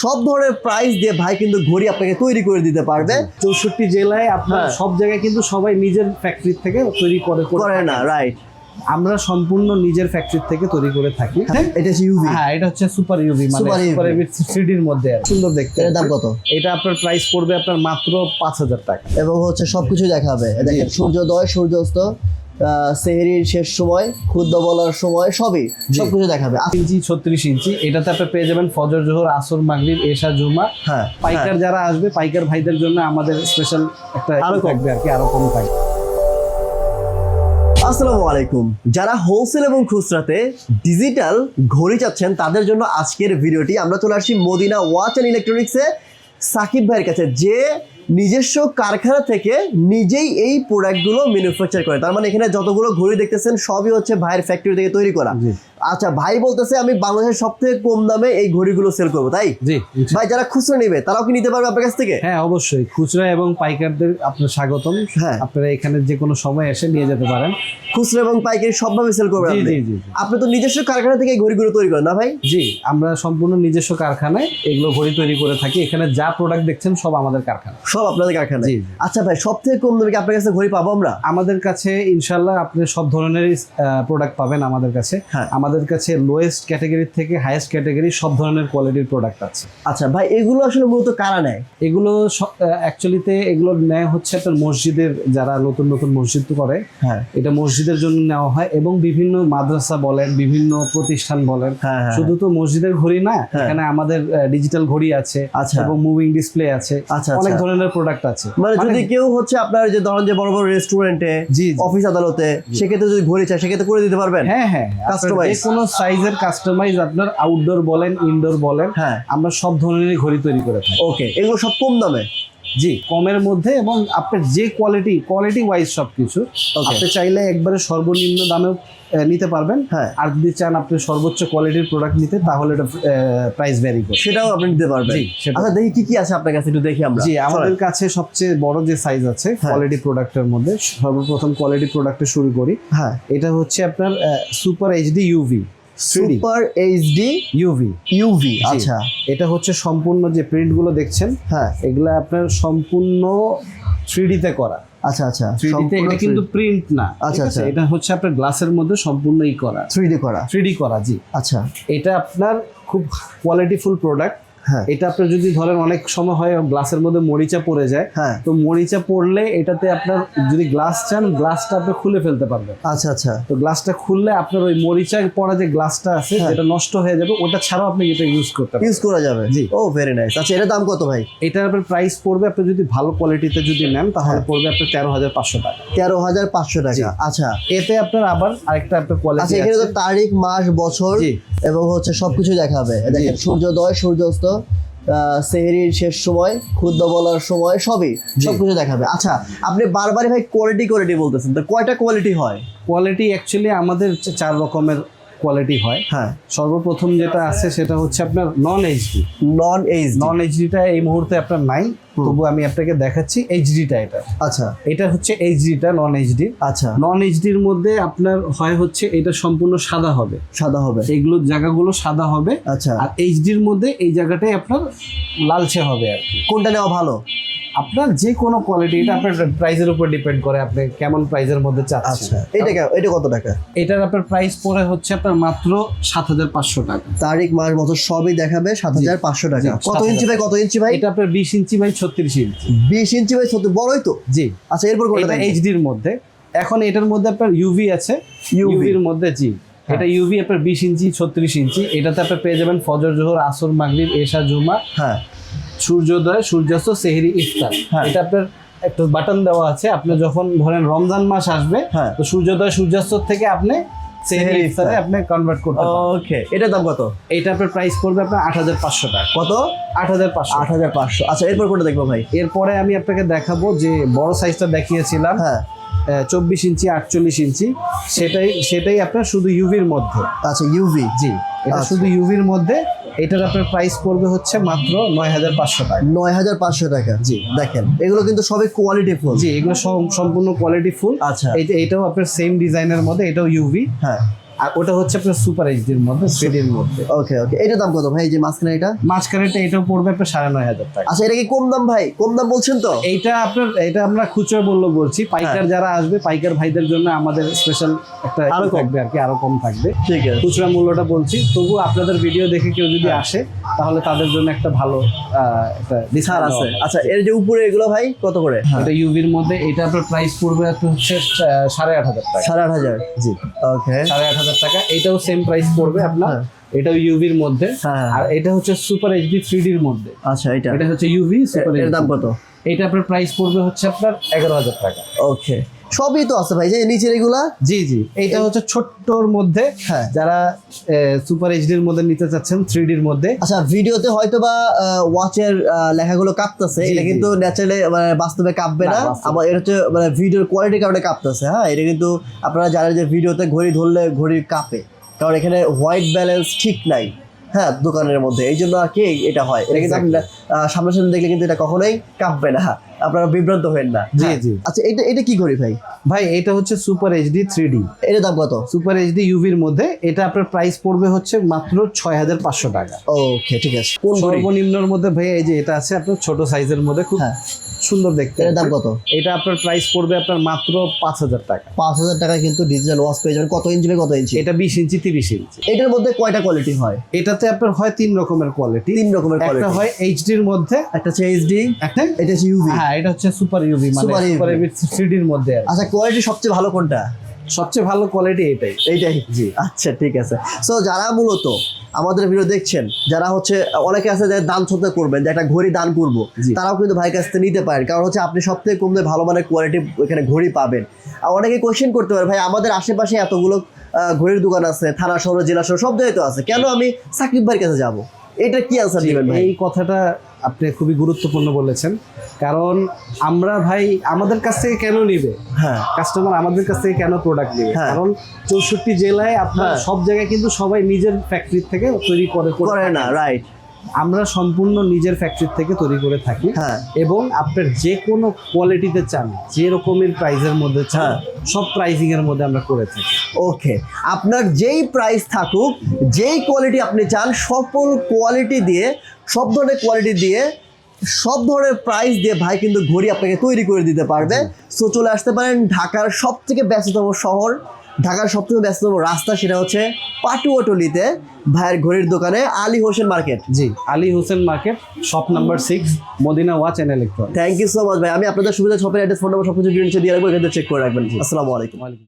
সব ধরনের প্রাইস দিয়ে ভাই কিন্তু ঘড়ি আপনাকে তৈরি করে দিতে পারবে। 64 জেলায় আপনার সব জায়গায় কিন্তু সবাই নিজের ফ্যাক্টরি থেকে তৈরি করে না, রাইট। আমরা সম্পূর্ণ নিজের ফ্যাক্টরি থেকে তৈরি করে থাকি। এটা হচ্ছে ইউভি। হ্যাঁ, এটা হচ্ছে সুপার ইউভি, মানে সুপার ইউভি 3D এর মধ্যে সুন্দর দেখতে। এর দাম কত? এটা আপনার প্রাইস পড়বে আপনার মাত্র 5000 টাকা। এবং হচ্ছে সবকিছু দেখাবে, দেখেন সূর্যোদয়, সূর্যাস্ত, সেহরির শেষ সময়, ক্ষুদ্র বলার সময়, সবকিছু দেখাবে। 36 ইঞ্চি। এটাতে আপনি পেয়ে যাবেন ফজর, জোহর, আসর, মাগরিব, এশা, জুমা। হ্যাঁ, পাইকার যারা আসবে, পাইকার ভাইদের জন্য আমাদের স্পেশাল একটা আরো থাকবে আর কি, আরো কম পাই। আসসালামু আলাইকুম। যারা হোলসেল এবং খুচরাতে ডিজিটাল ঘড়ি চাচ্ছেন তাদের জন্য আজকের ভিডিওটি। আমরা চলে আসছি মদিনা ওয়াচ অ্যান্ড ইলেকট্রনিক্সে সাকিব ভাইয়ের কাছে, যে নিজস্ব কারখানা থেকে নিজেই এই প্রোডাক্টগুলো ম্যানুফ্যাকচার করে। তার মানে এখানে যতগুলো ঘড়ি দেখতেছেন সবই হচ্ছে ভাইয়ের ফ্যাক্টরি থেকে তৈরি করা। আচ্ছা, ভাই বলতেছে আমি বাংলাদেশের সবথেকে কম দামে এই ঘড়িগুলো সেল করবো, তাই? জি ভাই, যারা খুচরা নেবে তারাও কি নিতে পারবে আপনার কাছ থেকে? হ্যাঁ, অবশ্যই। খুচরা এবং পাইকারদের আপনার স্বাগতম। হ্যাঁ, আপনারা এখানে যে কোনো সময় এসে নিয়ে যেতে পারেন। খুচরা এবং পাইকারি সবভাবে সেল করবেন আপনি? জি জি। আপনি তো নিজস্ব কারখানা থেকে এই ঘড়িগুলো তৈরি করেন না ভাই? জি, আমরা সম্পূর্ণ নিজস্ব কারখানায় এগুলো ঘড়ি তৈরি করে থাকি। এখানে যা প্রোডাক্ট দেখছেন সব আমাদের কারখানা। সব আপনাদের কারখানা? জি। আচ্ছা ভাই, সবথেকে কম দামে কি আপনার কাছে ঘড়ি পাবো আমরা? আমাদের কাছে ইনশাল্লাহ আপনি সব ধরনের প্রোডাক্ট পাবেন আমাদের কাছে। হ্যাঁ। আমাদের কাছে লোয়েস্ট ক্যাটাগরি থেকে হাইয়েস্ট ক্যাটাগরি সব ধরনের কোয়ালিটির প্রোডাক্ট আছে। আচ্ছা ভাই, এগুলো আসলে মূলত কারা নেয়? এগুলো অ্যাকচুয়ালিতে এগুলো নেয় হচ্ছে আপনার মসজিদের, যারা নতুন নতুন মসজিদ করে, হ্যাঁ, এটা মসজিদের জন্য নেওয়া হয়। এবং বিভিন্ন মাদ্রাসা বলেন, বিভিন্ন প্রতিষ্ঠান বলেন, হ্যাঁ, শুধু তো মসজিদের ঘড়ি না, এখানে আমাদের ডিজিটাল ঘড়ি আছে এবং মুভিং ডিসপ্লে আছে, অনেক ধরনের প্রোডাক্ট আছে। মানে যদি কেউ হচ্ছে আপনার যে ধরেন যে বড় বড় রেস্টুরেন্টে, অফিস আদালতে, সেক্ষেত্রে যদি ঘড়ি চায় সেক্ষেত্রে করে দিতে পারবেন? হ্যাঁ হ্যাঁ, কাস্টমাইজ, যে কোনো সাইজের কাস্টমাইজ, আপনার আউটডোর বলেন, ইনডোর বলেন, হ্যাঁ, আমরা সব ধরনেরই ঘড়ি তৈরি করে থাকি। ওকে, এগুলো সব কম দামে? জি, কমের মধ্যে, এবং আপনার যে কোয়ালিটি ওয়াইজ সবকিছু। আপনি চাইলে একবারে সর্বনিম্ন দামেও নিতে পারবেন, হ্যাঁ, আর যদি চান আপনি সর্বোচ্চ কোয়ালিটির প্রোডাক্ট নিতে, তাহলে এটা প্রাইস ভ্যারি করে, সেটাও আপনি নিতে পারবেন। জি। আচ্ছা, দেখি কি কি আছে আপনার কাছে, একটু দেখি আমরা। জি, আমাদের কাছে সবচেয়ে বড় যে সাইজ আছে কোয়ালিটি প্রোডাক্টের মধ্যে, সর্বপ্রথম কোয়ালিটি প্রোডাক্টে শুরু করি। হ্যাঁ, এটা হচ্ছে আপনার super HD UV. Super HD UV. আচ্ছা, এটা হচ্ছে সম্পূর্ণ যে প্রিন্টগুলো দেখছেন, হ্যাঁ, এগুলো আপনার সম্পূর্ণ 3D তে করা। আচ্ছা আচ্ছা, 3D তে, এটা কিন্তু প্রিন্ট না। আচ্ছা আচ্ছা, এটা হচ্ছে আপনার গ্লাসের মধ্যে সম্পূর্ণ 3D করা। জি, আচ্ছা। এটা আপনার খুব কোয়ালিটিফুল প্রোডাক্ট। হ্যাঁ, এটা আপনার যদি ধরেন অনেক সময় হয় গ্লাসের মধ্যে মরিচা পড়ে যায়, হ্যাঁ, তো মরিচা পড়লে এটাতে আপনার যদি গ্লাস চান, গ্লাসটা আপনি খুলে ফেলতে পারবেন। আচ্ছা আচ্ছা, তো গ্লাসটা খুললে আপনার ওই মরিচা পড়া যে গ্লাসটা আছে, যেটা নষ্ট হয়ে যাবে, ওটা ছাড়াও আপনি এটা ইউজ করা যাবে। জি, ও ভেরি নাইস। আচ্ছা, এটার দাম কত ভাই? এটার আপনার প্রাইস পড়বে, আপনি যদি ভালো কোয়ালিটিতে যদি নেন তাহলে পড়বে আপনার 13,500 টাকা। 13,500 টাকা। আচ্ছা, এতে আপনার আবার আরেকটা আপনার কোয়ালিটি আছে। এখানে তো তারিখ, মাস, বছর এবং হচ্ছে সবকিছু দেখাবে। দেখেন সূর্যোদয়, সূর্যাস্ত, সেহরির শেষ সময়, ক্ষুদ্র বলার সময়, সবকিছু দেখাবে। আচ্ছা, আপনি বারবারই ভাই কোয়ালিটি বলতেছেন, তো কয়টা কোয়ালিটি হয়? কোয়ালিটি অ্যাকচুয়ালি আমাদের 4 রকমের কোয়ালিটি হয়। হ্যাঁ, সর্বপ্রথম যেটা আছে সেটা হচ্ছে আপনার নন এইচডিটা এই মুহূর্তে আপনার নাই, তবু আমি আপনাকে দেখাচ্ছি এইচডিটা। এটা আচ্ছা, এটা হচ্ছে এইচডিটা, নন এইচডি। আচ্ছা, নন এইচডির মধ্যে আপনার হচ্ছে এটা সম্পূর্ণ সাদা হবে, এইগুলো জায়গাগুলো সাদা হবে। আচ্ছা, আর এইচডির মধ্যে এই জায়গাটাই আপনার লালচে হবে আর কি। কোনটা নেওয়া ভালো? আপনার যে কোনো কোয়ালিটি, এটা আপনার প্রাইসের উপর ডিপেন্ড করে, আপনি কেমন প্রাইসের মধ্যে চাচ্ছেন। আচ্ছা, এটা কত টাকা? এটার আপনার প্রাইস পড়ে হচ্ছে আপনার মাত্র 7,500 টাকা। তারিখ, মাস, বছর সবই দেখাবে। 7,500 টাকা। কত ইঞ্চি ভাই? এটা আপনার 20 inch by 36 inch. 20 inch by 36, বড়ই তো। জি। আচ্ছা, এরপর কোনটা? এটা এইচডির মধ্যে। এখন এটার মধ্যে আপনার ইউভি আছে, ইউভির মধ্যে। জি, এটা ইউভি আপনার 20 ইঞ্চি 36 ইঞ্চি। এটাতে আপনি পেয়ে যাবেন ফজর, জোহর, আসর, মাগরিব, এশা, জুমা, হ্যাঁ, সূর্যোদয়, সূর্যাস্ত, সেহরি, ইফতার। এটা আপনার একটা বাটন দেওয়া আছে। আপনি যখন ধরেন রমজান মাস আসবে, তো সূর্যোদয়, সূর্যাস্ত থেকে আপনি সেহরি, ইফতারে আপনি কনভার্ট করতে পারবেন। ওকে, এটার দাম কত? এটা আপনার প্রাইস পড়বে আপনার 8,500 টাকা। কত? 8,500। আচ্ছা, এরপর কোনটা দেখবো ভাই? এরপরে আমি আপনাকে দেখাবো যে বড় সাইজটা দেখিয়েছিলাম, হ্যাঁ, 24 ইঞ্চি 48 ইঞ্চি, সেটাই আপনার শুধু ইউভির মধ্যে। আচ্ছা, ইউভি। জি, এটা শুধু ইউভির মধ্যে। এটার আপনার প্রাইস পড়বে হচ্ছে মাত্র 9,500 টাকা। 9,500 টাকা। জি, দেখেন এগুলো কিন্তু সবই কোয়ালিটি ফুল। জি, এগুলো সম্পূর্ণ কোয়ালিটি ফুল। আচ্ছা, এটাও আপনার সেম ডিজাইনের মধ্যে, এটাও ইউভি। হ্যাঁ, আর ওটা হচ্ছে আপনার সুপার এইচডির মধ্যে, 3D এর মধ্যে। ওকে ওকে, এটার দাম কত ভাই, এই যে মাঝখানে এটা? মাঝখানেটা এটাও পড়বে আপনার 9,500 টাকা। আচ্ছা, এটা কি কম দাম ভাই? কম দাম বলছেন তো? এটা আমরা খুচরা মূল্য বলছি, পাইকার যারা আসবে পাইকার ভাইদের জন্য আমাদের স্পেশাল একটা আরো কম থাকবে আর কি, আরো কম থাকবে। ঠিক আছে, খুচরা মূল্যটা বলছি, তবু আপনাদের ভিডিও দেখে কেউ যদি আসে তাহলে তাদের জন্য একটা ভালো একটা ছাড় ডিসকাউন্ট আছে। আচ্ছা, এর যে উপরে এগুলো ভাই কত করে? এটা ইউভির মধ্যে, এটা আপনার প্রাইস পড়বে হচ্ছে 8,500 টাকা। 8,500? জি, ওকে, 8,500 টাকা। এটাও সেম প্রাইস পড়বে আপনার, হ্যাঁ। এটাও ইউভির মধ্যে। হ্যাঁ। আর এটা হচ্ছে সুপার এইচডি 3D এর মধ্যে। আচ্ছা, এটা হচ্ছে ইউভি সুপার এর এইচডি। দাম কত? এটা আপনার প্রাইস পড়বে হচ্ছে আপনার 11,000 টাকা। ওকে, সবই তো আছে ভাই, যে নিচের এগুলা? জি জি, এইটা হচ্ছে ছোট্টর মধ্যে, হ্যাঁ। যারা সুপার এইচডির মধ্যে নিতে চাচ্ছেন 3D এর মধ্যে। আচ্ছা, ভিডিওতে হয়তো বা ওয়াচের লেখাগুলো কাঁপতেছে, জি, এটা জি। কিন্তু ন্যাচারালি মানে বাস্তবে কাঁপবে না, না। বাস্তবে। আমার এটা হচ্ছে মানে ভিডিওর কোয়ালিটির কারণে কাঁপতেছে। হ্যাঁ, এটা কিন্তু আপনারা জানেন যে ভিডিওতে ঘড়ি ধরলে ঘড়ি কাঁপে, কারণ এখানে হোয়াইট ব্যালেন্স ঠিক নাই। হ্যাঁ, দোকানের মধ্যে এই জন্য আর কি এটা হয়। এটা কিন্তু আপনি সামনাসামনি দেখলে কিন্তু এটা কখনোই কাঁপবে না, আপনারা বিভ্রান্ত হবেন না। জি, হ্যাঁ। জি। আচ্ছা, এটা কি ঘড়ি ভাই? ভাই এটা হচ্ছে সুপার এইচডি 3D, এটার দাম কত? সুপার এইচডি ইউভির মধ্যে। এটা আপনার প্রাইস পড়বে হচ্ছে মাত্র 6,500 টাকা। ওকে, ঠিক আছে। কোন ঘড়ি? সর্বনিম্নর মধ্যে ভাই এই যে এটা আছে আপনার ছোট সাইজের মধ্যে, খুব হ্যাঁ। সুন্দর দেখতে। এটার দাম কত? এটা আপনার প্রাইস পড়বে আপনার মাত্র 5,000 টাকা। 5,000 টাকা কিন্তু ডিজিটাল ওয়াচ পেয়ে যাবেন। কত ইঞ্চি বাই কত ইঞ্চি? এটা 20 ইঞ্চি 30 ইঞ্চি। এটার মধ্যে কয়টা কোয়ালিটি হয়? এটাতে আপনার হয় 3 রকমের কোয়ালিটি। 3 রকমের একটা কোয়ালিটি হয় এইচডির মধ্যে, একটা হচ্ছে এইচডি, একটা এটা হচ্ছে ইউভি। হ্যাঁ এটা হচ্ছে সুপার ইউভি, মানে Super UV। Super UV 3D এর মধ্যে আর কি। আচ্ছা, কোয়ালিটি সবচেয়ে ভালো কোনটা? সবচেয়ে ভালো কোয়ালিটি এটাই। এইটাই? জি। আচ্ছা, ঠিক আছে। সো যারা মূলত আমাদের ভিডিও দেখছেন, যারা হচ্ছে অনেকে আছে যে দান সত্ত্বে করবেন, যে একটা ঘড়ি দান করবো, জি। তারাও কিন্তু ভাইয়ের কাছ থেকে নিতে পারেন, কারণ হচ্ছে আপনি সব থেকে কম দামে ভালো মানের কোয়ালিটি এখানে ঘড়ি পাবেন। আর অনেকে কোয়েশ্চেন করতে পারে, ভাই আমাদের আশেপাশে এতগুলো ঘড়ির দোকান আছে, থানা শহর, জেলা শহর, সব জায়গায় তো আছে, কেন আমি সাকিব ভাইয়ের কাছে যাব? এটা কি আনসার দিবেন ভাই? এই কথাটা আপনি খুবই গুরুত্বপূর্ণ বলেছেন, কারণ আমরা ভাই আমাদের কাছ থেকে কেন নিবে, হ্যাঁ, কাস্টমার আমাদের কাছ থেকে কেন প্রোডাক্ট নেবে? হ্যাঁ। কারণ 64 জেলায় আপনার হ্যাঁ। সব জায়গায় কিন্তু সবাই নিজের ফ্যাক্টরি থেকে তৈরি করে করে না, রাইট। আমরা সম্পূর্ণ নিজের ফ্যাক্টরি থেকে তৈরি করে থাকি। হ্যাঁ। এবং আপনার যে কোনো কোয়ালিটিতে চান, যে রকমের প্রাইসের মধ্যে চান, হ্যাঁ। সব প্রাইসিং এর মধ্যে আমরা করে থাকি। ওকে, আপনার যেই প্রাইস থাকুক, যেই কোয়ালিটি আপনি চান, সকল কোয়ালিটি দিয়ে, সব ধরনের কোয়ালিটি দিয়ে, সব ধরনের প্রাইস দিয়ে ভাই কিন্তু ঘড়ি আপনাকে তৈরি করে দিতে পারবে। সো চলে আসতে পারেন ঢাকার সব থেকে ব্যস্ততম শহর, ঢাকার সবথেকে ব্যস্ততম রাস্তা, সেটা হচ্ছে পাটুয়াটলিতে ভাইয়ের ঘড়ির দোকানে, আলী হোসেন মার্কেট। জি, Ali Hossain market, shop number 6, Madina watch and electronics. Thank you so much ভাই। আমি আপনাদের সুবিধা শপের অ্যাড্রেস, ফোন নাম্বার সবকিছু দিয়ে রাখবো, এখান থেকে চেক করে রাখবেন। আসসালামু আলাইকুম।